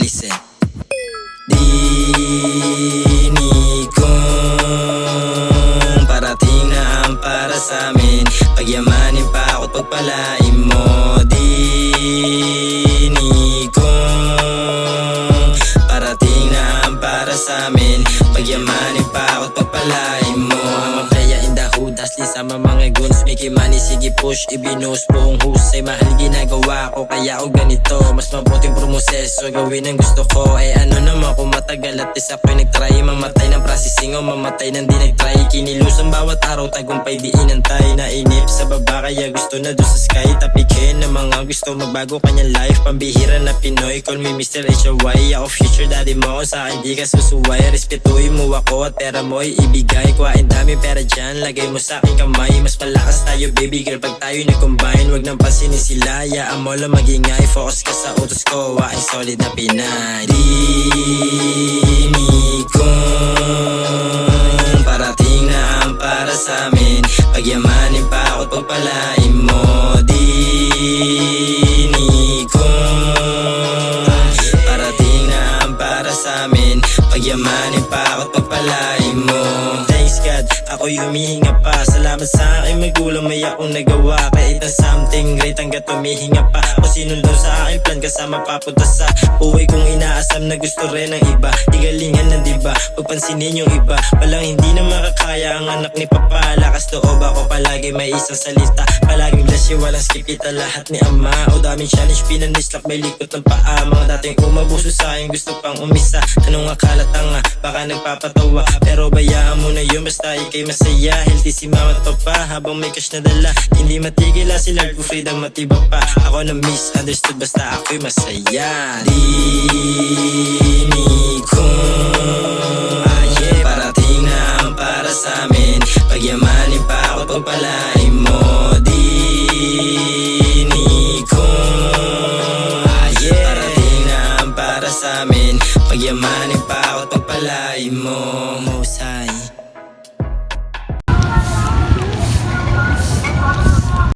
Listen. Dinig kong parating na ang para sa amin. Pagyamanin pa ako't pagpalain mo. Dinig kong parating na ang para sa amin. Pagyamanin pa ako't pagpalain mo. Mga playa in the hood, asli sama mga guns. Mickey money, sige push, ibinus buong husay. Mahal ginagawa ko, kaya ako ganito. Mas mabuting promoseso, gawin ang gusto ko. Eh ano naman kung matagal at isa ko'y nagtry. Mamatay ng processing o mamatay ng di nagtry. Kinilusang bawat araw, tagumpay di inantay. Nainip sa baba, kaya gusto na doon sa sky. Tapikin ng mga gusto magbago kanyang life. Pambihira na Pinoy, call me Mr. HY. Ako future daddy mo, sa akin di ka susuway. Respetuhin mo ako at pera mo'y ibigay. Kuhain dami pera dyan, lagay mo sa aking kamay. Mas malakas tayo baby girl pag tayo nag-combine. Wag nang pansinin sila, yaan mo lang magingay. Focus ka sa utos ko, wain solid na Pinay. Dinig kong parating na ang para sa amin. Pagyamanin pa ako't pagpalain mo. Dinig kong parating na ang para sa amin. Pagyamanin pa ako't pagpalain mo. Thanks God, ako'y humihinga pa. Salamat sa aking magulang, may akong nagawa. Kahit na something great hanggat humihinga pa. Kung sinundo sa aking plan kasama papunta sa buhay kong inaasam na gusto rin ng iba. Igalingan ng diba, pagpansinin yung iba. Walang hindi na makakaya ang anak ni Papa. Lakas loob ako palagi, may isang salita. Palaging bless you, walang skip kita lahat ni Ama. O daming challenge, pinanislak, may likot ng paa. Mga dating umabuso sa akin, gusto pang umisa. Anong akala tanga, baka nagpapatawa. Pero bayaan mo na yun, basta ikay masaya. Healthy si mama at papa, habang may cash na dala. Hindi matigil si Lord, kung freedom matiba pa. Ako na misunderstood, basta ako'y masaya. Dinig kong parating na ang para sa amin. Pagyamanin pa ako't pagpalain mo. Dinig kong parating na ang para sa amin. Pagyamanin pa ako't pagpalain mo. Most High.